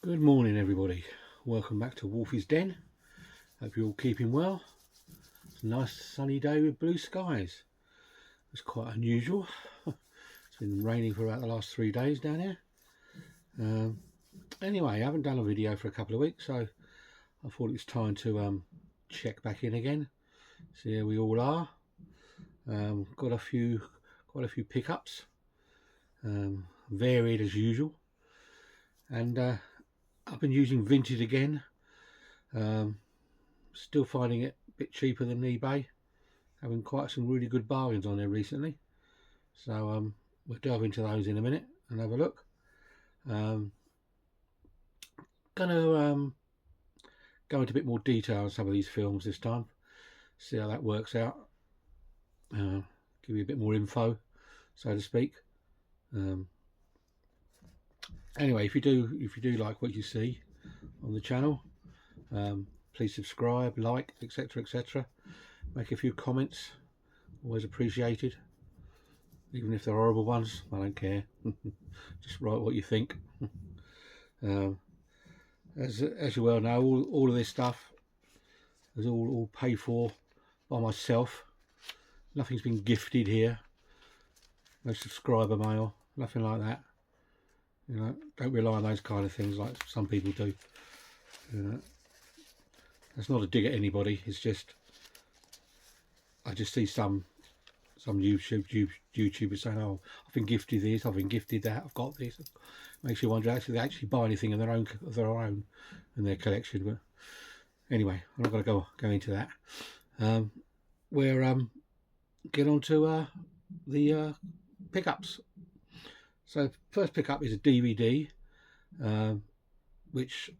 Good morning everybody, welcome back to Wolfie's Den. Hope you're all keeping well. It's a nice sunny day with blue skies. It's quite unusual. It's been raining for about the last 3 days down here. Anyway, I haven't done a video for a couple of weeks, so I thought it's time to check back in again, see how we all are. Got quite a few pickups, varied as usual, and I've been using Vinted again. Still finding it a bit cheaper than eBay, having quite some really good bargains on there recently, so we'll delve into those in a minute and have a look. Gonna go into a bit more detail on some of these films this time, see how that works out, give you a bit more info, so to speak. Anyway, if you do like what you see on the channel, please subscribe, like, etc, etc. Make a few comments, always appreciated, even if they're horrible ones. I don't care. Just write what you think. As you well know, all of this stuff is all paid for by myself. Nothing's been gifted here, no subscriber mail, nothing like that. You know, don't rely on those kind of things like some people do. You know, that's not a dig at anybody. It's just I just see some YouTubers saying, "Oh, I've been gifted this, I've been gifted that, I've got this." Makes you wonder actually they actually buy anything in their own in their collection. But anyway, I'm not going to go into that. We're get on to the pickups. So first pickup is a DVD, which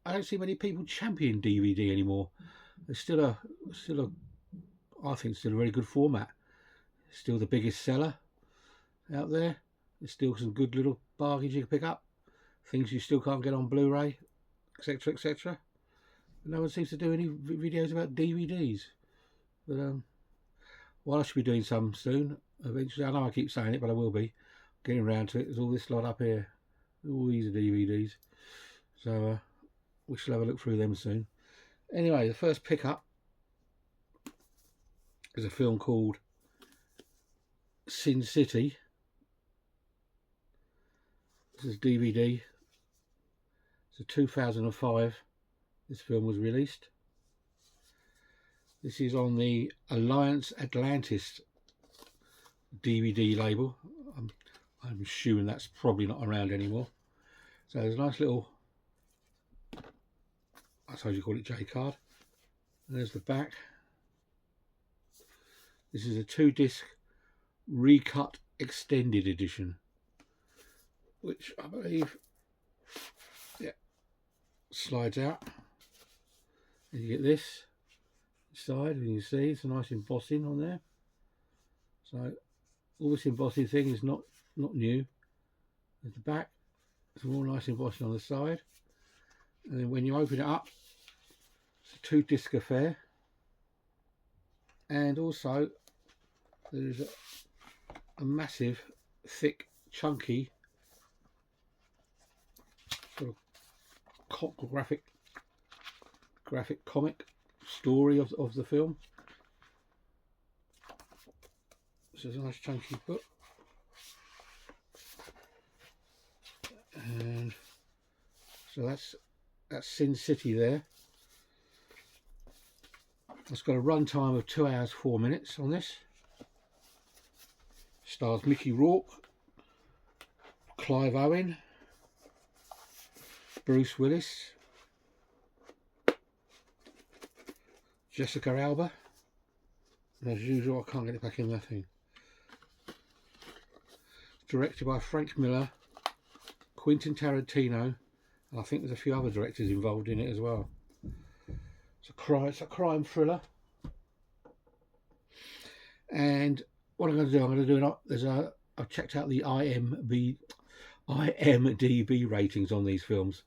I don't see many people champion DVD anymore. It's still a I think still a very good format. It's still the biggest seller out there. There's still some good little bargains you can pick up, things you still can't get on Blu-ray, etc, etc. No one seems to do any videos about DVDs, but well, I should be doing some soon eventually. I know I keep saying it, but I will be getting around to it. There's all this lot up here, all these are DVDs, so we shall have a look through them soon. Anyway, the first pickup is a film called Sin City. This is DVD. It's a 2005 this film was released. This is on the Alliance Atlantis DVD label. I'm assuming that's probably not around anymore. So there's a nice little, I suppose you call it J card. And there's the back. This is a 2-disc recut extended edition, which I believe, yeah, slides out. And you get this side, and you see it's a nice embossing on there. So all this embossing thing is not new. At the back, it's all nice embossing on the side, and then when you open it up, it's a 2-disc affair, and also there's a massive, thick, chunky sort of graphic comic story of the film. So it's a nice chunky book, and so that's Sin City there. It's got a run time of 2 hours 4 minutes on this. Stars Mickey Rourke, Clive Owen, Bruce Willis, Jessica Alba, and as usual I can't get it back in that thing. It's directed by Frank Miller, Quentin Tarantino, and I think there's a few other directors involved in it as well. It's a crime thriller, and what I'm going to do, I've checked out the IMDb ratings on these films,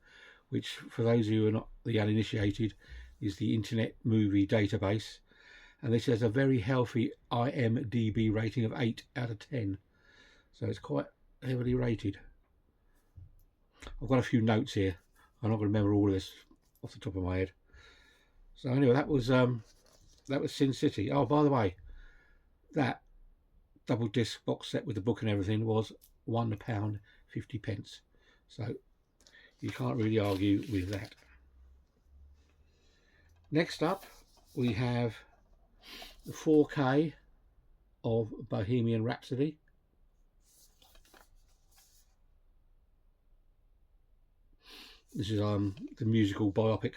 which for those of you who are not the uninitiated is the Internet Movie Database, and this has a very healthy IMDb rating of 8 out of 10, so it's quite heavily rated. I've got a few notes here I'm not going to remember all of this off the top of my head. So anyway, that was Sin City. Oh, by the way, that double disc box set with the book and everything was £1.50. So you can't really argue with that. Next up, we have the 4K of Bohemian Rhapsody. This is the musical biopic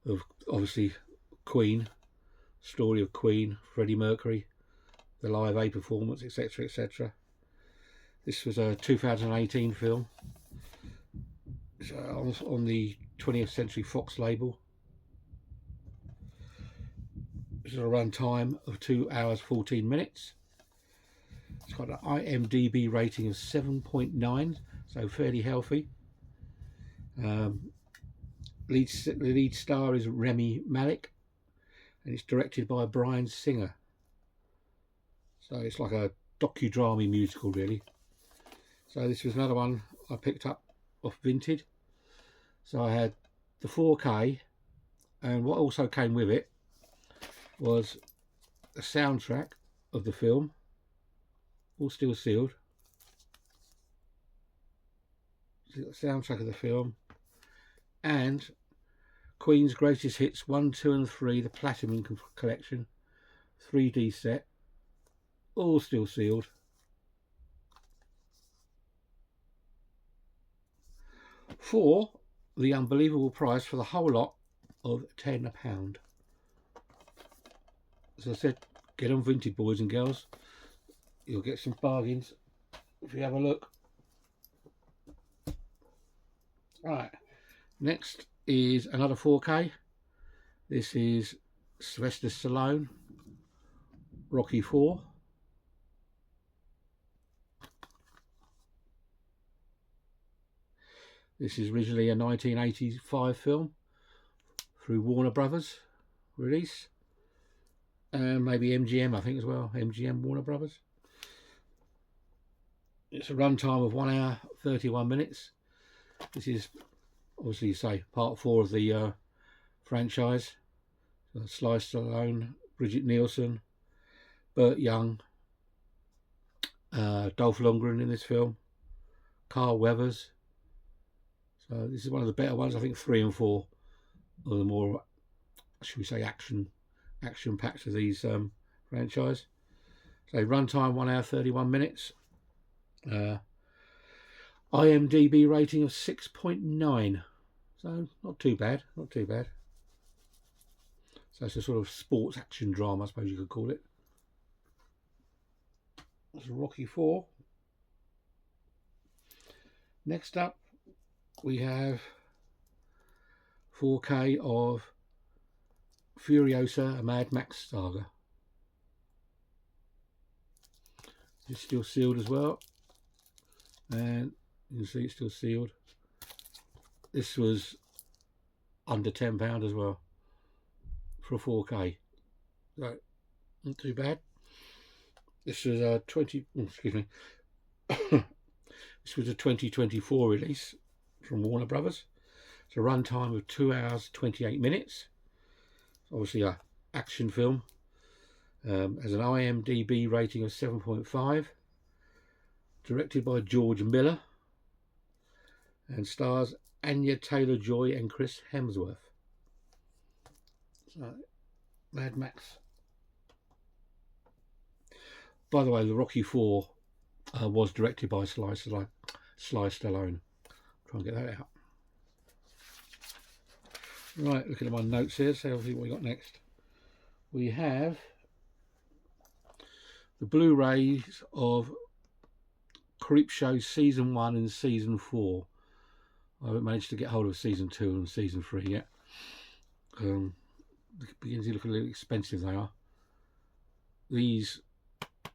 of, obviously, Queen, story of Queen, Freddie Mercury, the Live Aid performance, etc, etc. This was a 2018 film. It's on the 20th Century Fox label. It's a run time of 2 hours 14 minutes. It's got an IMDb rating of 7.9, so fairly healthy. The lead star is Rami Malek, and it's directed by Bryan Singer. So it's like a docudrama musical, really. So this was another one I picked up off Vinted. So I had the 4K, and what also came with it was the soundtrack of the film, all still sealed. So the soundtrack of the film, and Queen's Greatest Hits 1, 2 and 3, the Platinum Collection 3D set, all still sealed. For the unbelievable price for the whole lot of £10. As I said, get on Vinted, boys and girls. You'll get some bargains if you have a look. Right, next is another 4K. This is Sylvester Stallone, Rocky IV. This is originally a 1985 film through Warner Brothers release, and maybe MGM, I think, as well. MGM, Warner Brothers. It's a runtime of 1 hour 31 minutes. This is obviously, say, part 4 of the franchise. Sly Stallone, Bridget Nielsen, Burt Young, Dolph Lundgren in this film, Carl Weathers. So this is one of the better ones. I think 3 and 4 are the more, should we say, action packs of these franchise. So runtime 1 hour 31 minutes. IMDb rating of 6.9. So not too bad, not too bad. So it's a sort of sports action drama, I suppose you could call it. That's Rocky IV. Next up, we have 4K of Furiosa, a Mad Max saga. It's still sealed as well, and you can see it's still sealed. This was under £10 as well for a 4K. So not too bad. This was a 2024 release from Warner Brothers. It's a runtime of 2 hours 28 minutes. Obviously a action film. Has an IMDb rating of 7.5. Directed by George Miller, and stars Anya Taylor-Joy and Chris Hemsworth. So, Mad Max. By the way, the Rocky IV was directed by Sly Stallone. Try and get that out. Right, looking at my notes here, so I'll see what we got next. We have the Blu-rays of Creepshow Season 1 and Season 4. I haven't managed to get hold of Season 2 and Season 3 yet. Begins to look a little expensive, they are. These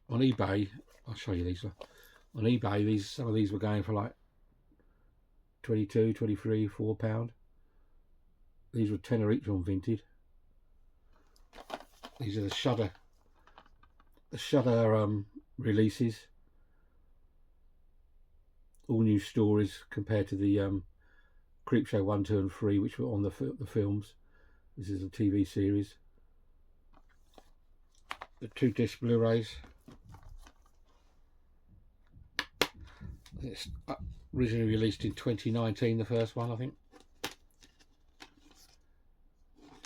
on eBay, I'll show you these. On eBay, some of these were going for like 22, 23, £4. These were tenner each on Vinted. These are the Shudder releases. All new stories compared to the Creepshow 1, 2 and 3, which were on the films. This is a TV series. The 2-disc Blu-rays. It's originally released in 2019, the first one, I think.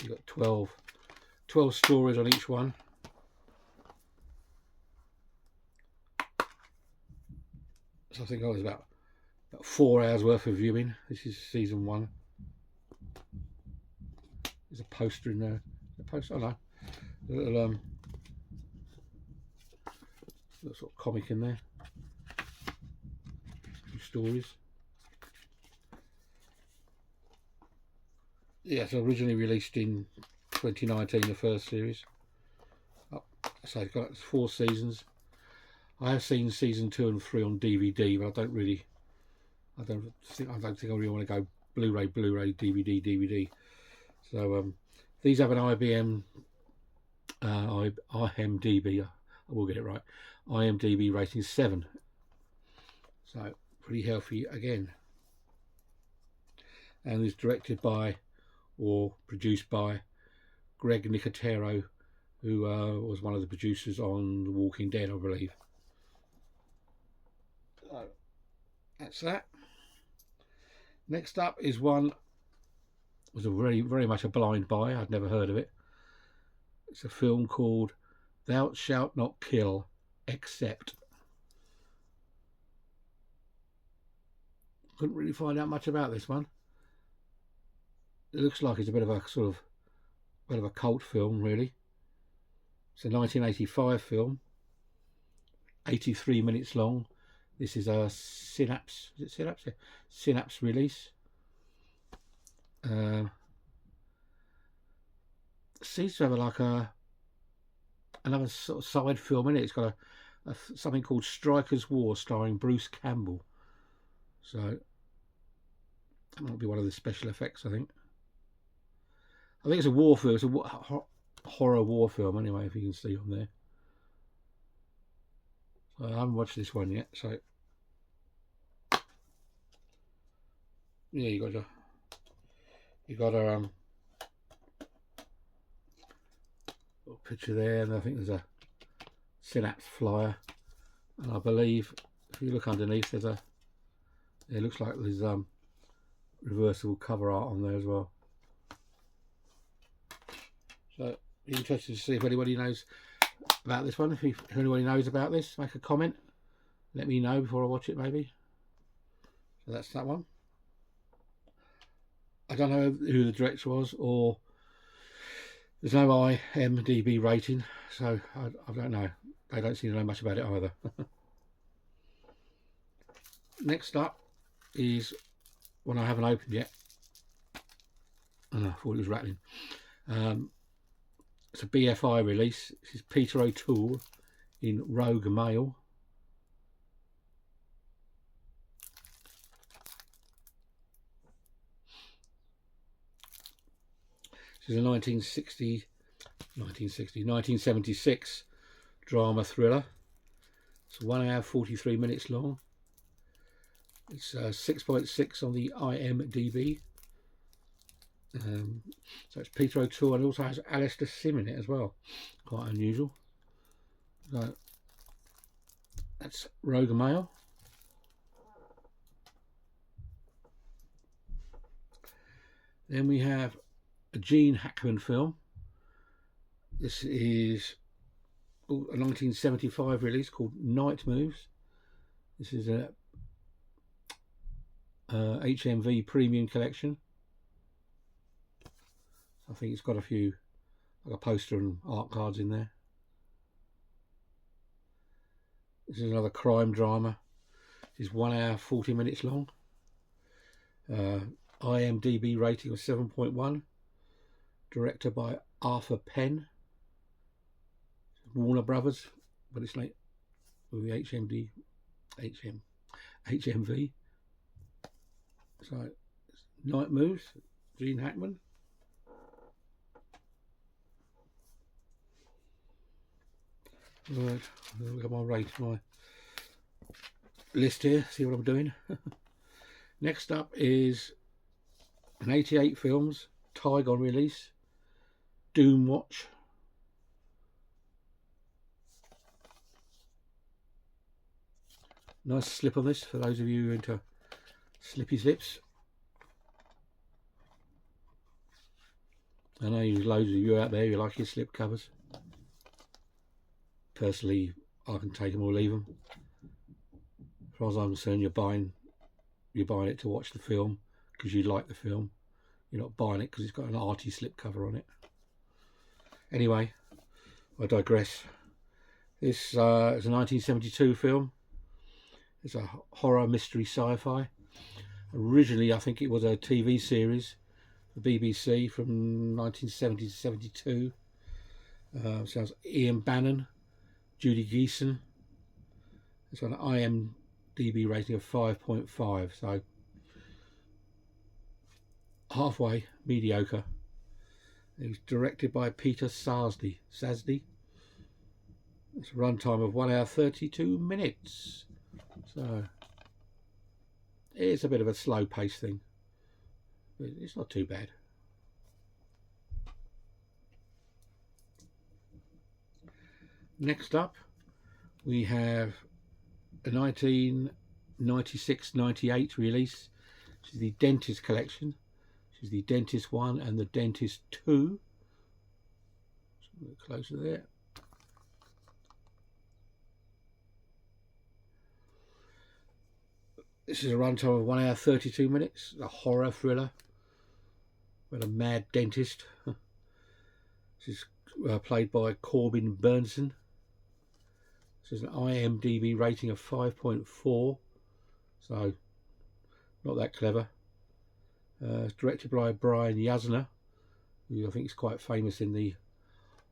You've got 12 stories on each one. So I think I was about 4 hours worth of viewing. This is season 1. There's a poster in there. A poster? Oh no. A little sort of comic in there. 2 stories. Yeah, so originally released in 2019, the first series. Oh, so it's got 4 seasons. I have seen season 2 and 3 on DVD, but I don't think I really want to go Blu-ray, DVD. So these have an IMDb. I will get it right. IMDb rating 7. So pretty healthy again. And is directed by or produced by Greg Nicotero, who was one of the producers on The Walking Dead, I believe. So that's that. Next up is one was a very much a blind buy. I'd never heard of it. It's a film called Thou Shalt Not Kill Except. Couldn't really find out much about this one. It looks like it's a bit of a cult film, really. It's a 1985 film, 83 minutes long. This is a Synapse. Is it Synapse? Yeah. Synapse release. Seems to have another sort of side film in it. It's got something called Strikers War, starring Bruce Campbell. So that might be one of the special effects, I think. I think it's a war film. It's a horror war film, anyway, if you can see on there. So I haven't watched this one yet. So yeah, you got a little picture there, and I think there's a Synapse flyer, and I believe if you look underneath, it looks like there's reversible cover art on there as well. So interested to see if anybody knows about this one. If anybody knows about this, make a comment. Let me know before I watch it, maybe. So that's that one. I don't know who the director was, or there's no IMDb rating, so I don't know. I don't seem to know much about it either. Next up is one I haven't opened yet. Oh, I thought it was rattling. It's a BFI release. This is Peter O'Toole in Rogue Male. This is a 1976 drama thriller. It's 1 hour 43 minutes long. It's 6.6 on the IMDb. So it's Peter O'Toole, and it also has Alistair Sim in it as well. Quite unusual. So that's Rogue Male. Then we have a Gene Hackman film. This is a 1975 release called Night Moves. This is a HMV Premium Collection. I think it's got a few, like a poster and art cards in there. This is another crime drama. This is 1 hour 40 minutes long. IMDb rating of 7.1. Directed by Arthur Penn. Warner Brothers, but it's like with the HMV. So Night Moves, Gene Hackman. Right, look at my list here, see what I'm doing. Next up is An 88 films, Tygon release, Doom Watch. Nice slip on this for those of you who are into slippy slips. I know there's loads of you out there who like your slip covers. Personally, I can take them or leave them. As far as I'm concerned, you're buying it to watch the film because you like the film. You're not buying it because it's got an arty slip cover on it. Anyway, I digress. This is a 1972 film. It's a horror mystery sci-fi. Originally, I think it was a TV series for BBC from 1970 to 72. Sounds Ian Bannon, Judy Geeson. It's got an IMDb rating of 5.5, so halfway mediocre. It was directed by Peter Sasdy. It's a runtime of 1 hour 32 minutes. So it's a bit of a slow pace thing, but it's not too bad. Next up, we have a 1996-98 release, which is the Dentist Collection. This is the Dentist 1 and the Dentist 2. Just a bit closer there. This is a runtime of 1 hour 32 minutes. A horror thriller with a mad dentist. This is played by Corbin Bernsen. This is an IMDb rating of 5.4, so not that clever. It's directed by Brian Yuzna, who I think is quite famous in the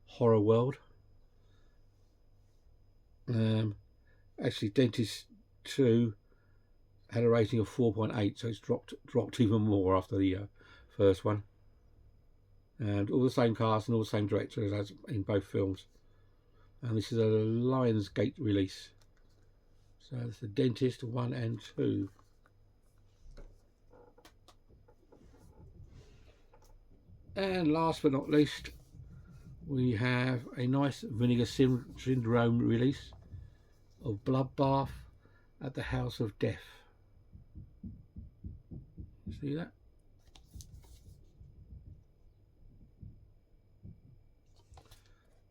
horror world. Actually, Dentist 2 had a rating of 4.8, so it's dropped even more after the first one. And all the same cast and all the same director as in both films. And this is a Lionsgate release. So it's the Dentist 1 and 2. And last but not least, we have a nice Vinegar Syndrome release of Bloodbath at the House of Death. See that?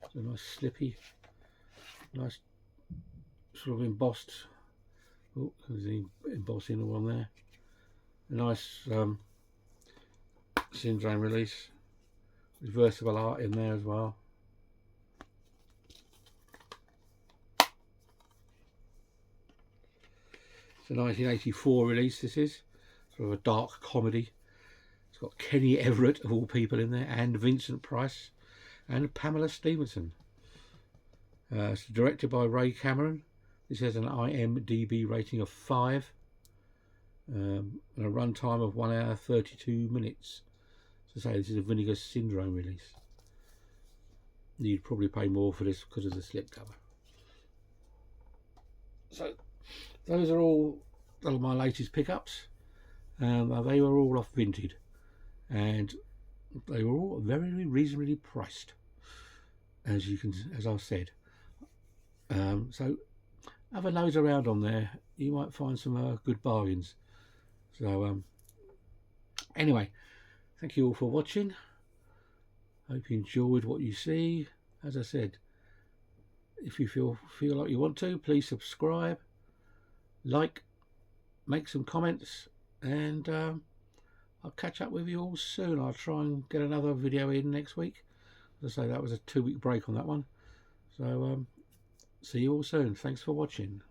It's a nice slippy, nice sort of embossed. Oh, there's the embossing all on there. A nice Syndrome release. Reversible art in there as well. It's a 1984 release, this is. Sort of a dark comedy. It's got Kenny Everett, of all people, in there, and Vincent Price, and Pamela Stephenson. It's directed by Ray Cameron. This has an IMDb rating of 5. And a runtime of 1 hour 32 minutes. So say this is a Vinegar Syndrome release. You'd probably pay more for this because of the slipcover. So those are all of my latest pickups. They were all off Vinted, and they were all very reasonably priced, as I've said. So have a nose around on there. You might find some good bargains. So anyway, thank you all for watching. Hope you enjoyed what you see. As I said, if you feel like you want to, please subscribe, like, make some comments, and I'll catch up with you all soon. I'll try and get another video in next week. As I say, that was a 2-week break on that one. So see you all soon. Thanks for watching.